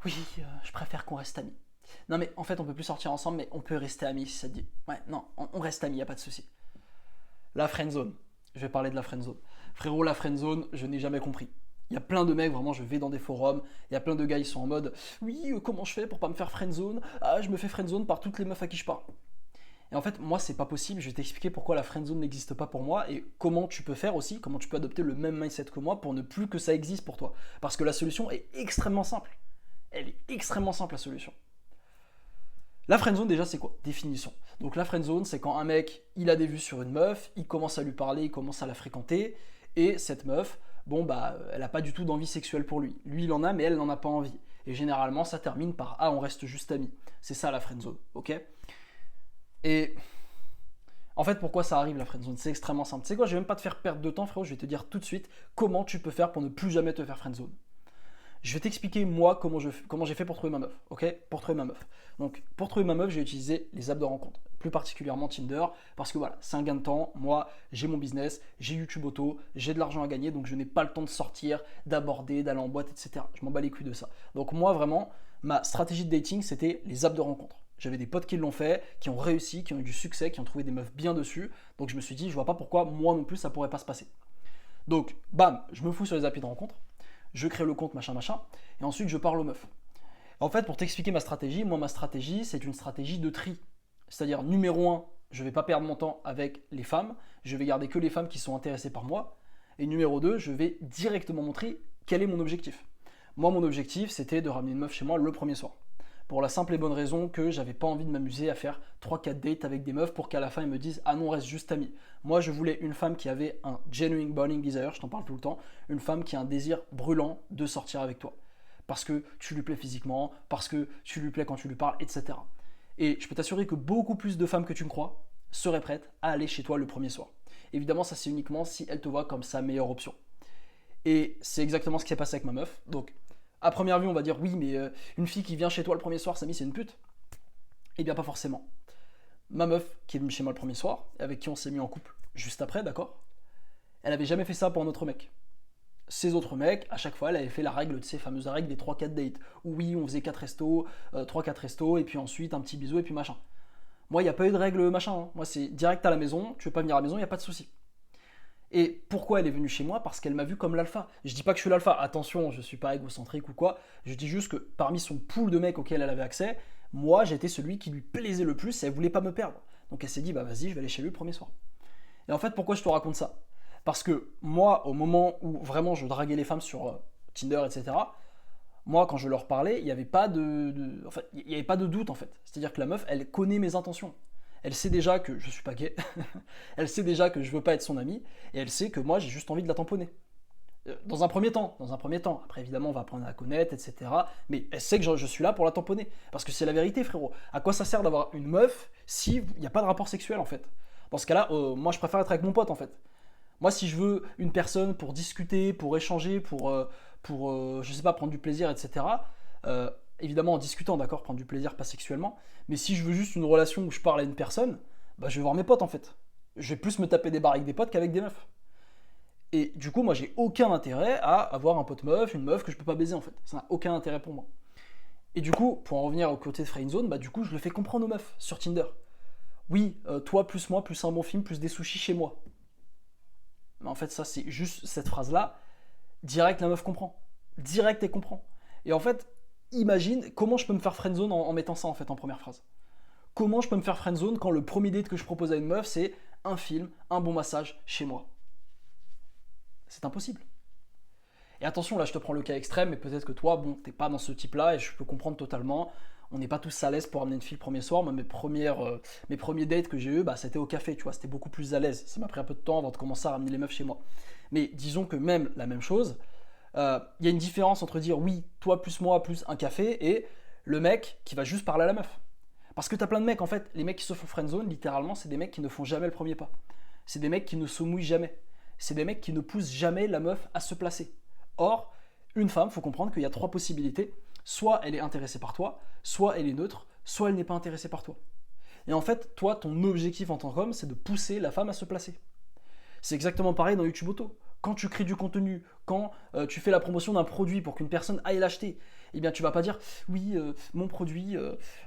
Oui, je préfère qu'on reste amis. Non mais en fait on peut plus sortir ensemble mais on peut rester amis si ça te dit. Ouais, non, on reste amis, y a pas de souci. La friendzone. Je vais parler de la friendzone. Frérot, la friendzone, je n'ai jamais compris. Il y a plein de mecs, vraiment, je vais dans des forums, il y a plein de gars, ils sont en mode oui, comment je fais pour pas me faire friendzone? Ah, je me fais friendzone par toutes les meufs à qui je parle. Et en fait, moi, c'est pas possible. Je vais t'expliquer pourquoi la friendzone n'existe pas pour moi et comment tu peux faire aussi, comment tu peux adopter le même mindset que moi pour ne plus que ça existe pour toi. Parce que la solution est extrêmement simple. Elle est extrêmement simple, la solution. La friendzone, déjà, c'est quoi? Définition. Donc, la friendzone, c'est quand un mec, il a des vues sur une meuf, il commence à lui parler, il commence à la fréquenter, et cette meuf, bon, bah, elle a pas du tout d'envie sexuelle pour lui. Lui, il en a, mais elle n'en a pas envie. Et généralement, ça termine par ah, on reste juste amis. C'est ça la friendzone, ok? Et en fait, pourquoi ça arrive la friendzone? C'est extrêmement simple. Tu sais quoi, je vais même pas te faire perdre de temps, frérot, je vais te dire tout de suite comment tu peux faire pour ne plus jamais te faire friendzone. Je vais t'expliquer moi comment j'ai fait pour trouver ma meuf, ok? Pour trouver ma meuf. Donc pour trouver ma meuf, j'ai utilisé les apps de rencontre, plus particulièrement Tinder, parce que voilà, c'est un gain de temps. Moi, j'ai mon business, j'ai YouTube Auto, j'ai de l'argent à gagner, donc je n'ai pas le temps de sortir, d'aborder, d'aller en boîte, etc. Je m'en bats les couilles de ça. Donc moi vraiment, ma stratégie de dating, c'était les apps de rencontre. J'avais des potes qui l'ont fait, qui ont réussi, qui ont eu du succès, qui ont trouvé des meufs bien dessus. Donc je me suis dit, je vois pas pourquoi moi non plus ça pourrait pas se passer. Donc, bam, je me fous sur les applis de rencontre, je crée le compte, machin, machin, et ensuite je parle aux meufs. En fait, pour t'expliquer ma stratégie, moi, ma stratégie, c'est une stratégie de tri. C'est-à-dire, numéro un, je ne vais pas perdre mon temps avec les femmes, je vais garder que les femmes qui sont intéressées par moi. Et numéro 2, je vais directement montrer quel est mon objectif. Moi, mon objectif, c'était de ramener une meuf chez moi le premier soir. Pour la simple et bonne raison que j'avais pas envie de m'amuser à faire 3-4 dates avec des meufs pour qu'à la fin ils me disent ah non, on reste juste amis. Moi je voulais une femme qui avait un genuine burning desire, je t'en parle tout le temps, une femme qui a un désir brûlant de sortir avec toi. Parce que tu lui plais physiquement, parce que tu lui plais quand tu lui parles, etc. Et je peux t'assurer que beaucoup plus de femmes que tu ne crois seraient prêtes à aller chez toi le premier soir. Évidemment, ça c'est uniquement si elle te voit comme sa meilleure option. Et c'est exactement ce qui s'est passé avec ma meuf. Donc, à première vue, on va dire oui, mais une fille qui vient chez toi le premier soir, Samy, c'est une pute. Eh bien, pas forcément. Ma meuf, qui est venue chez moi le premier soir, avec qui on s'est mis en couple juste après, d'accord? Elle avait jamais fait ça pour un autre mec. Ces autres mecs, à chaque fois, elle avait fait la règle de ces fameuses règles des 3-4 dates. Où oui, on faisait 4 restos, 3-4 restos, et puis ensuite un petit bisou, et puis machin. Moi, il n'y a pas eu de règle machin. Hein. Moi, c'est direct à la maison, tu veux pas venir à la maison, il n'y a pas de souci. Et pourquoi elle est venue chez moi? Parce qu'elle m'a vu comme l'alpha. Je dis pas que je suis l'alpha, attention, je suis pas égocentrique ou quoi. Je dis juste que parmi son pool de mecs auxquels elle avait accès, moi j'étais celui qui lui plaisait le plus et elle voulait pas me perdre. Donc elle s'est dit, bah vas-y, je vais aller chez lui le premier soir. Et en fait, pourquoi je te raconte ça? Parce que moi, au moment où vraiment je draguais les femmes sur Tinder, etc., moi, quand je leur parlais, il n'y avait pas en fait, il y avait pas de doute en fait. C'est-à-dire que la meuf, elle connaît mes intentions. Elle sait déjà que je suis pas gay. Elle sait déjà que je veux pas être son ami. Et elle sait que moi, j'ai juste envie de la tamponner. Dans un premier temps, dans un premier temps. Après, évidemment, on va apprendre à la connaître, etc. Mais elle sait que je suis là pour la tamponner. Parce que c'est la vérité, frérot. À quoi ça sert d'avoir une meuf s'il n'y a pas de rapport sexuel, en fait? Dans ce cas-là, moi, je préfère être avec mon pote, en fait. Moi, si je veux une personne pour discuter, pour échanger, je sais pas, prendre du plaisir, etc., euh, évidemment en discutant, d'accord, prendre du plaisir, pas sexuellement, mais si je veux juste une relation où je parle à une personne, bah, je vais voir mes potes, en fait. Je vais plus me taper des barres avec des potes qu'avec des meufs. Et du coup, moi, j'ai aucun intérêt à avoir un pote meuf, une meuf que je peux pas baiser, en fait. Ça n'a aucun intérêt pour moi. Et du coup, pour en revenir au côté de friendzone, bah, du coup, je le fais comprendre aux meufs sur Tinder. Oui, toi plus moi, plus un bon film, plus des sushis chez moi. Mais en fait, ça, c'est juste cette phrase-là. Direct, la meuf comprend. Direct, elle comprend. Et en fait, imagine comment je peux me faire friendzone en mettant ça en fait en première phrase. Comment je peux me faire friendzone quand le premier date que je propose à une meuf, c'est un film, un bon massage chez moi? C'est impossible. Et attention, là, je te prends le cas extrême, mais peut-être que toi, bon, t'es pas dans ce type-là, et je peux comprendre totalement. On n'est pas tous à l'aise pour amener une fille le premier soir. Moi, mes premiers dates que j'ai eu, bah, c'était au café, tu vois, c'était beaucoup plus à l'aise. Ça m'a pris un peu de temps avant de commencer à ramener les meufs chez moi. Mais disons que même la même chose, il y a une différence entre dire oui, toi plus moi plus un café, et le mec qui va juste parler à la meuf. Parce que t'as plein de mecs, en fait, les mecs qui se font friendzone, littéralement, c'est des mecs qui ne font jamais le premier pas. C'est des mecs qui ne se mouillent jamais. C'est des mecs qui ne poussent jamais la meuf à se placer. Or, une femme, il faut comprendre qu'il y a trois possibilités. Soit elle est intéressée par toi, soit elle est neutre, soit elle n'est pas intéressée par toi. Et en fait, toi, ton objectif en tant qu'homme, c'est de pousser la femme à se placer. C'est exactement pareil dans YouTube Auto. Quand tu crées du contenu, quand tu fais la promotion d'un produit pour qu'une personne aille l'acheter, eh bien tu vas pas dire oui, mon produit,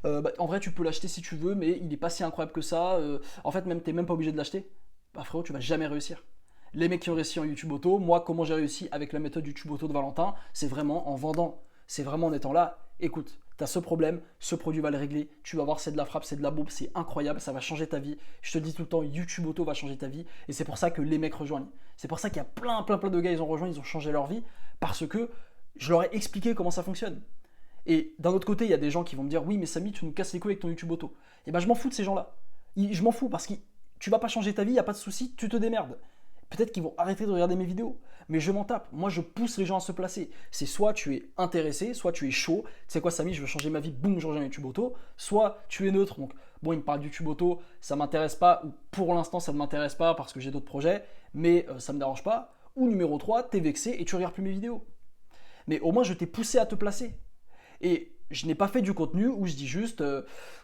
en vrai tu peux l'acheter si tu veux, mais il n'est pas si incroyable que ça. En fait, même t'es même pas obligé de l'acheter. Bah frérot, tu vas jamais réussir. Les mecs qui ont réussi en YouTube Auto, moi comment j'ai réussi avec la méthode YouTube Auto de Valentin, c'est vraiment en vendant. C'est vraiment en étant là, écoute, tu as ce problème, ce produit va le régler, tu vas voir, c'est de la frappe, c'est de la bombe, c'est incroyable, ça va changer ta vie. Je te dis tout le temps, YouTube Auto va changer ta vie, et c'est pour ça que les mecs rejoignent. C'est pour ça qu'il y a plein de gars, ils ont rejoint, ils ont changé leur vie, parce que je leur ai expliqué comment ça fonctionne. Et d'un autre côté, il y a des gens qui vont me dire, oui, mais Samy, tu nous casses les couilles avec ton YouTube Auto. Et ben je m'en fous de ces gens-là. Je m'en fous, parce que tu vas pas changer ta vie, il n'y a pas de souci, tu te démerdes. Peut-être qu'ils vont arrêter de regarder mes vidéos, mais je m'en tape. Moi, je pousse les gens à se placer. C'est soit tu es intéressé, soit tu es chaud. Tu sais quoi, Samy, je veux changer ma vie, boum, je rejoins YouTube Auto. Soit tu es neutre, donc bon, il me parle de YouTube Auto, ça m'intéresse pas, ou pour l'instant, ça ne m'intéresse pas parce que j'ai d'autres projets, mais ça me dérange pas. Ou numéro 3, t'es vexé et tu regardes plus mes vidéos. Mais au moins, je t'ai poussé à te placer. Et je n'ai pas fait du contenu où je dis juste,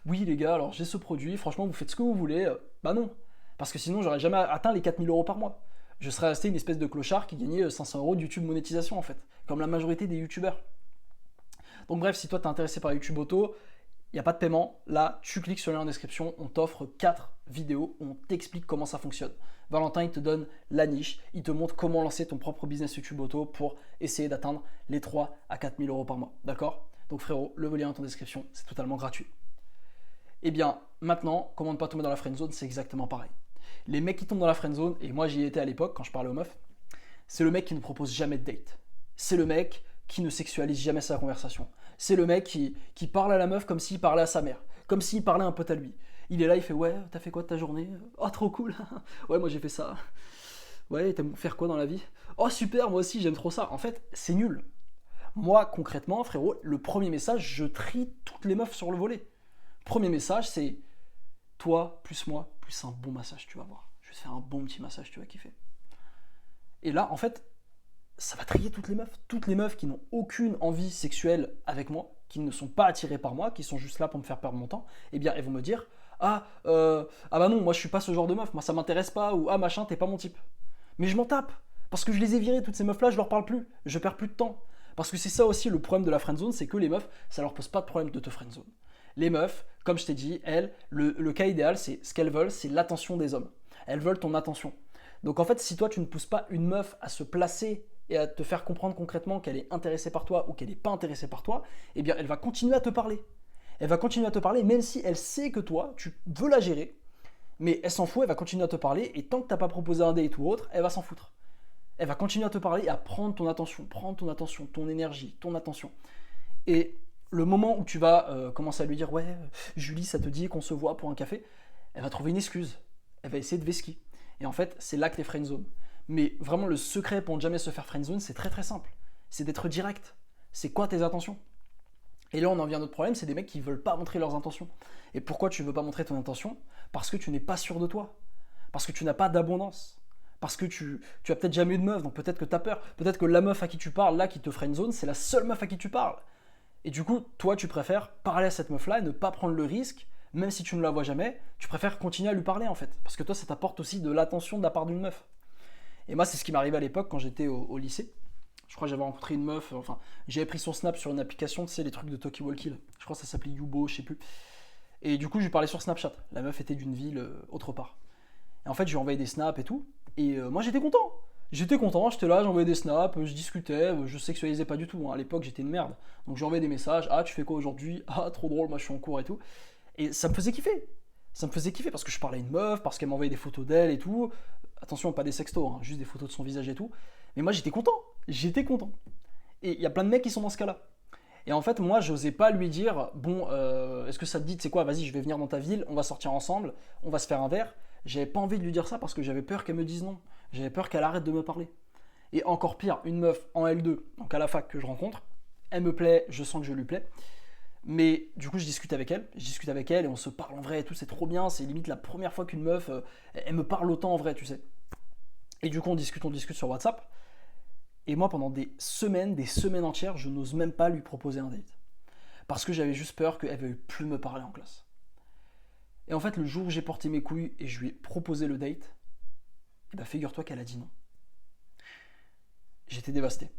oui les gars, alors j'ai ce produit, franchement, vous faites ce que vous voulez. Bah non, parce que sinon, j'aurais jamais atteint les 4000 euros par mois. Je serais resté une espèce de clochard qui gagnait 500 euros de YouTube monétisation en fait, comme la majorité des youtubeurs. Donc bref, si toi t'es intéressé par YouTube Auto, il n'y a pas de paiement. Là, tu cliques sur le lien en description, on t'offre 4 vidéos où on t'explique comment ça fonctionne. Valentin, il te donne la niche, il te montre comment lancer ton propre business YouTube Auto pour essayer d'atteindre les 3 à 4 000 euros par mois. D'accord? Donc frérot, le lien en description, c'est totalement gratuit. Et bien, maintenant, comment ne pas tomber dans la friendzone, c'est exactement pareil. Les mecs qui tombent dans la friendzone, et moi j'y étais à l'époque quand je parlais aux meufs, c'est le mec qui ne propose jamais de date. C'est le mec qui ne sexualise jamais sa conversation. C'est le mec qui parle à la meuf comme s'il parlait à sa mère, comme s'il parlait un pote à lui. Il est là, il fait ouais, t'as fait quoi de ta journée? Oh, trop cool. Ouais, moi j'ai fait ça. Ouais, t'aimes faire quoi dans la vie? Oh, super, moi aussi j'aime trop ça. En fait, c'est nul. Moi, concrètement, frérot, le premier message, je trie toutes les meufs sur le volet. Premier message, c'est toi plus moi plus un bon massage, tu vas voir. Je vais te faire un bon petit massage, tu vas kiffer. Et là, en fait, ça va trier toutes les meufs. Toutes les meufs qui n'ont aucune envie sexuelle avec moi, qui ne sont pas attirées par moi, qui sont juste là pour me faire perdre mon temps, eh bien, elles vont me dire ah bah non, moi je suis pas ce genre de meuf, moi ça m'intéresse pas, ou ah machin, t'es pas mon type. Mais je m'en tape, parce que je les ai virées, toutes ces meufs-là, je leur parle plus, je perds plus de temps. Parce que c'est ça aussi le problème de la friendzone, c'est que les meufs, ça leur pose pas de problème de te friendzone. Les meufs, comme je t'ai dit, elles, le cas idéal, c'est ce qu'elles veulent, c'est l'attention des hommes. Elles veulent ton attention. Donc en fait, si toi tu ne pousses pas une meuf à se placer et à te faire comprendre concrètement qu'elle est intéressée par toi ou qu'elle n'est pas intéressée par toi, eh bien elle va continuer à te parler. Elle va continuer à te parler même si elle sait que toi, tu veux la gérer, mais elle s'en fout, elle va continuer à te parler et tant que tu n'as pas proposé un date ou autre, elle va s'en foutre. Elle va continuer à te parler et à prendre ton attention, ton énergie, ton attention. Et le moment où tu vas commencer à lui dire ouais, Julie, ça te dit qu'on se voit pour un café, elle va trouver une excuse. Elle va essayer de vesquiller. Et en fait, c'est là que t'es friendzone. Mais vraiment, le secret pour ne jamais se faire friendzone, c'est très très simple. C'est d'être direct. C'est quoi tes intentions? Et là, on en vient à notre problème, c'est des mecs qui veulent pas montrer leurs intentions. Et pourquoi tu veux pas montrer ton intention? Parce que tu n'es pas sûr de toi. Parce que tu n'as pas d'abondance. Parce que tu as peut-être jamais eu de meuf, donc peut-être que tu as peur. Peut-être que la meuf à qui tu parles, là, qui te friendzone, c'est la seule meuf à qui tu parles. Et du coup, toi, tu préfères parler à cette meuf-là et ne pas prendre le risque, même si tu ne la vois jamais, tu préfères continuer à lui parler en fait. Parce que toi, ça t'apporte aussi de l'attention de la part d'une meuf. Et moi, c'est ce qui m'arrivait à l'époque quand j'étais au lycée. Je crois que j'avais rencontré une meuf, enfin, j'avais pris son snap sur une application, tu sais, les trucs de Talkie Walkie. Je crois que ça s'appelait Yubo, je sais plus. Et du coup, je lui parlais sur Snapchat. La meuf était d'une ville autre part. Et en fait, je lui envoyais des snaps et tout. Et moi, j'étais content. J'étais là, j'envoyais des snaps, je discutais, je sexualisais pas du tout. Hein. À l'époque, j'étais une merde. Donc, j'envoyais des messages. Ah, tu fais quoi aujourd'hui? Ah, trop drôle, moi, je suis en cours et tout. Et ça me faisait kiffer. Ça me faisait kiffer parce que je parlais à une meuf, parce qu'elle m'envoyait des photos d'elle et tout. Attention, pas des sextos, hein, juste des photos de son visage et tout. Mais moi, j'étais content. J'étais content. Et il y a plein de mecs qui sont dans ce cas-là. Et en fait, moi, j'osais pas lui dire bon, est-ce que ça te dit, tu sais quoi, vas-y, je vais venir dans ta ville, on va sortir ensemble, on va se faire un verre. J'avais pas envie de lui dire ça parce que j'avais peur qu'elle me dise non. J'avais peur qu'elle arrête de me parler. Et encore pire, une meuf en L2, donc à la fac que je rencontre, elle me plaît, je sens que je lui plais. Mais du coup, je discute avec elle et on se parle en vrai et tout, c'est trop bien. C'est limite la première fois qu'une meuf, elle me parle autant en vrai, tu sais. Et du coup, on discute sur WhatsApp. Et moi, pendant des semaines entières, je n'ose même pas lui proposer un date. Parce que j'avais juste peur qu'elle veuille plus me parler en classe. Et en fait, le jour où j'ai porté mes couilles et je lui ai proposé le date, eh ben, figure-toi qu'elle a dit non. j'étais dévasté.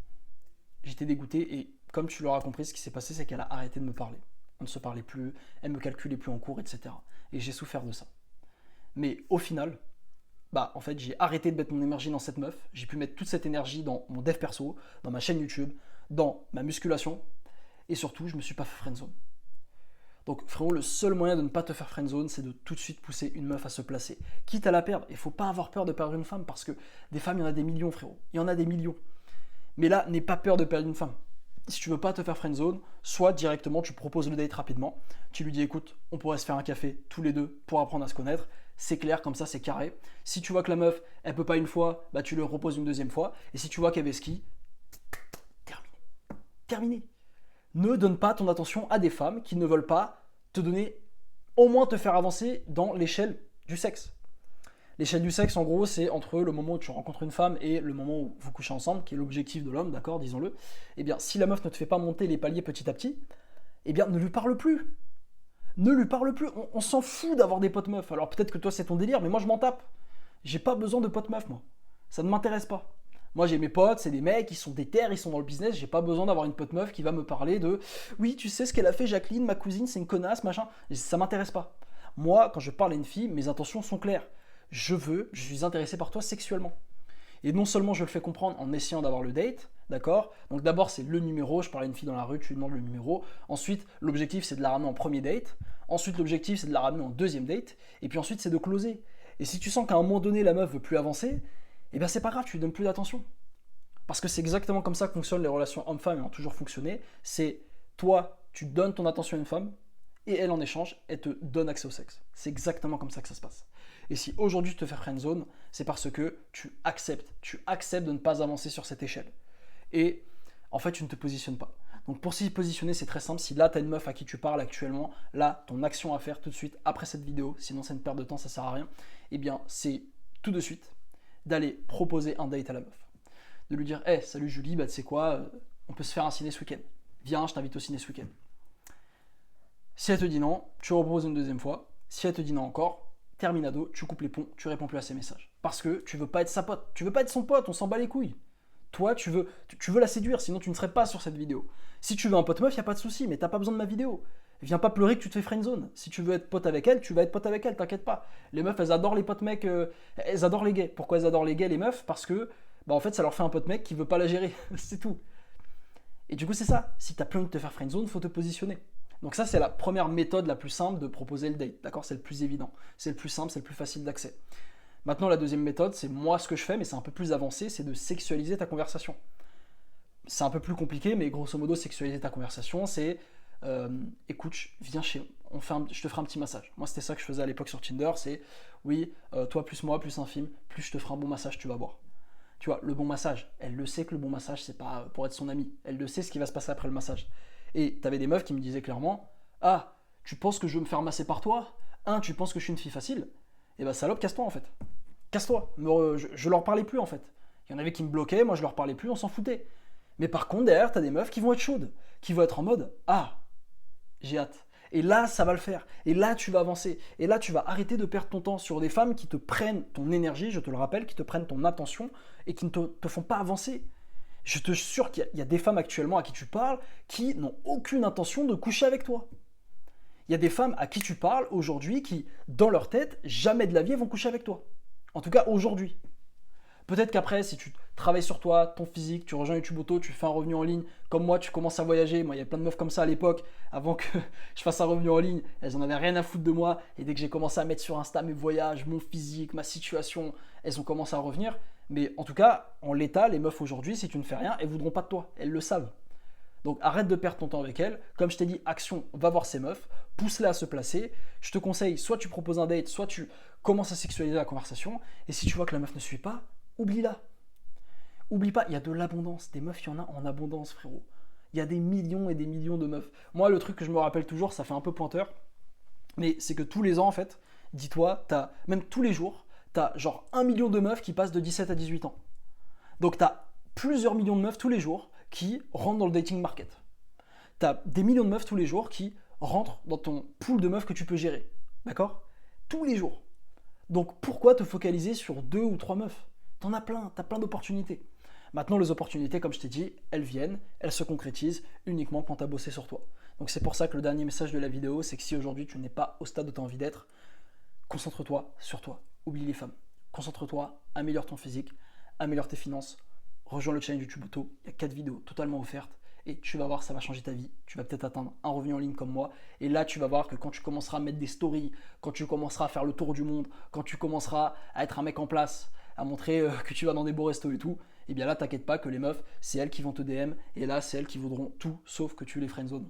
J'étais dégoûté et comme tu l'auras compris, ce qui s'est passé, c'est qu'elle a arrêté de me parler. On ne se parlait plus, elle me calculait plus en cours, etc. Et j'ai souffert de ça. Mais au final, en fait, j'ai arrêté de mettre mon énergie dans cette meuf. J'ai pu mettre toute cette énergie dans mon dev perso, dans ma chaîne YouTube, dans ma musculation. Et surtout, je me suis pas fait friendzone. Donc frérot, le seul moyen de ne pas te faire friendzone, c'est de tout de suite pousser une meuf à se placer. Quitte à la perdre, il faut pas avoir peur de perdre une femme, parce que des femmes, il y en a des millions, frérot. Il y en a des millions. Mais là, n'aie pas peur de perdre une femme. Si tu veux pas te faire friendzone, soit directement tu proposes le date rapidement, tu lui dis écoute, on pourrait se faire un café tous les deux pour apprendre à se connaître, c'est clair, comme ça c'est carré. Si tu vois que la meuf, elle peut pas une fois, tu le reposes une deuxième fois, et si tu vois qu'elle ski, terminé. Ne donne pas ton attention à des femmes qui ne veulent pas te donner, au moins te faire avancer dans l'échelle du sexe. L'échelle du sexe, en gros, c'est entre le moment où tu rencontres une femme et le moment où vous couchez ensemble, qui est l'objectif de l'homme, d'accord, disons-le. Eh bien, si la meuf ne te fait pas monter les paliers petit à petit, eh bien, ne lui parle plus. Ne lui parle plus. On s'en fout d'avoir des potes meufs. Alors peut-être que toi, c'est ton délire, mais moi, je m'en tape. J'ai pas besoin de potes meufs, moi. Ça ne m'intéresse pas. Moi, j'ai mes potes, c'est des mecs, ils sont déter, ils sont dans le business. J'ai pas besoin d'avoir une pote meuf qui va me parler de « Oui, tu sais ce qu'elle a fait, Jacqueline, ma cousine, c'est une connasse, machin. » Ça m'intéresse pas. Moi, quand je parle à une fille, mes intentions sont claires. Je suis intéressé par toi sexuellement. Et non seulement je le fais comprendre en essayant d'avoir le date, d'accord? Donc d'abord c'est le numéro, je parle à une fille dans la rue, tu lui demandes le numéro. Ensuite, l'objectif c'est de la ramener en premier date. Ensuite, l'objectif c'est de la ramener en deuxième date. Et puis ensuite c'est de closer. Et si tu sens qu'à un moment donné la meuf veut plus avancer, eh bien c'est pas grave, tu lui donnes plus d'attention. Parce que c'est exactement comme ça que fonctionnent les relations hommes-femmes et ont toujours fonctionné. C'est toi, tu donnes ton attention à une femme, et elle en échange, elle te donne accès au sexe. C'est exactement comme ça que ça se passe. Et si aujourd'hui tu te fais friendzone, c'est parce que tu acceptes de ne pas avancer sur cette échelle. Et en fait, tu ne te positionnes pas. Donc pour s'y positionner, c'est très simple. Si là, tu as une meuf à qui tu parles actuellement, là, ton action à faire tout de suite après cette vidéo, sinon c'est une perte de temps, ça sert à rien, eh bien, c'est tout de suite d'aller proposer un date à la meuf. De lui dire, hey, salut Julie, tu sais quoi, on peut se faire un ciné ce week-end. Viens, je t'invite au ciné ce week-end. Si elle te dit non, tu reproposes une deuxième fois. Si elle te dit non encore, terminado, tu coupes les ponts, tu réponds plus à ses messages. Parce que tu veux pas être sa pote, tu veux pas être son pote, on s'en bat les couilles. Toi, tu veux la séduire, sinon tu ne serais pas sur cette vidéo. Si tu veux un pote meuf, y a pas de souci, mais t'as pas besoin de ma vidéo. Viens pas pleurer que tu te fais friendzone. Si tu veux être pote avec elle, tu vas être pote avec elle, t'inquiète pas. Les meufs, elles adorent les potes mecs, elles adorent les gays. Pourquoi elles adorent les gays, les meufs? Parce que, en fait, ça leur fait un pote mec qui veut pas la gérer, c'est tout. Et du coup, c'est ça. Si t'as plus envie de te faire friendzone, faut te positionner. Donc ça, c'est la première méthode la plus simple de proposer le date, d'accord? C'est le plus évident, c'est le plus simple, c'est le plus facile d'accès. Maintenant, la deuxième méthode, c'est moi ce que je fais, mais c'est un peu plus avancé, c'est de sexualiser ta conversation. C'est un peu plus compliqué, mais grosso modo, sexualiser ta conversation, c'est écoute, viens chez nous, je te ferai un petit massage. Moi, c'était ça que je faisais à l'époque sur Tinder, c'est oui, toi plus moi, plus un film, plus je te ferai un bon massage, tu vas voir. Tu vois, le bon massage, elle le sait que le bon massage, c'est pas pour être son amie. Elle le sait ce qui va se passer après le massage. Et t'avais des meufs qui me disaient clairement, ah, tu penses que je veux me faire masser par toi? Tu penses que je suis une fille facile? Eh ben salope, casse-toi en fait. Casse-toi. Je leur parlais plus en fait. Il y en avait qui me bloquaient, moi je leur parlais plus, on s'en foutait. Mais par contre, derrière, t'as des meufs qui vont être chaudes, qui vont être en mode, ah, j'ai hâte. Et là, ça va le faire. Et là, tu vas avancer. Et là, tu vas arrêter de perdre ton temps sur des femmes qui te prennent ton énergie, je te le rappelle, qui te prennent ton attention et qui ne te font pas avancer. Je te jure qu'il y a des femmes actuellement à qui tu parles qui n'ont aucune intention de coucher avec toi. Il y a des femmes à qui tu parles aujourd'hui qui, dans leur tête, jamais de la vie, elles vont coucher avec toi. En tout cas, aujourd'hui. Peut-être qu'après, si tu travailles sur toi, ton physique, tu rejoins YouTube Auto, tu fais un revenu en ligne, comme moi, tu commences à voyager. Moi, il y a plein de meufs comme ça à l'époque, avant que je fasse un revenu en ligne, elles en avaient rien à foutre de moi. Et dès que j'ai commencé à mettre sur Insta mes voyages, mon physique, ma situation, elles ont commencé à revenir. Mais en tout cas, en l'état, les meufs aujourd'hui, si tu ne fais rien, elles ne voudront pas de toi. Elles le savent. Donc arrête de perdre ton temps avec elles. Comme je t'ai dit, action, va voir ces meufs, pousse-les à se placer. Je te conseille, soit tu proposes un date, soit tu commences à sexualiser la conversation. Et si tu vois que la meuf ne suit pas, oublie-la. Oublie pas, il y a de l'abondance. Des meufs, il y en a en abondance, frérot. Il y a des millions et des millions de meufs. Moi, le truc que je me rappelle toujours, ça fait un peu pointeur, mais c'est que tous les ans, en fait, dis-toi, même tous les jours, t'as genre 1 million de meufs qui passent de 17 à 18 ans. Donc t'as plusieurs millions de meufs tous les jours qui rentrent dans le dating market. T'as des millions de meufs tous les jours qui rentrent dans ton pool de meufs que tu peux gérer. D'accord? Tous les jours. Donc pourquoi te focaliser sur 2 ou 3 meufs? T'en as plein, t'as plein d'opportunités. Maintenant, les opportunités, comme je t'ai dit, elles viennent, elles se concrétisent uniquement quand tu as bossé sur toi. Donc c'est pour ça que le dernier message de la vidéo, c'est que si aujourd'hui tu n'es pas au stade où tu as envie d'être, concentre-toi sur toi. Oublie les femmes. Concentre-toi, améliore ton physique, améliore tes finances, rejoins le challenge YouTube Auto. Il y a 4 vidéos totalement offertes et tu vas voir, ça va changer ta vie. Tu vas peut-être atteindre un revenu en ligne comme moi. Et là, tu vas voir que quand tu commenceras à mettre des stories, quand tu commenceras à faire le tour du monde, quand tu commenceras à être un mec en place, à montrer que tu vas dans des beaux restos et tout, et bien là, t'inquiète pas que les meufs, c'est elles qui vont te DM et là, c'est elles qui voudront tout sauf que tu les friendzone.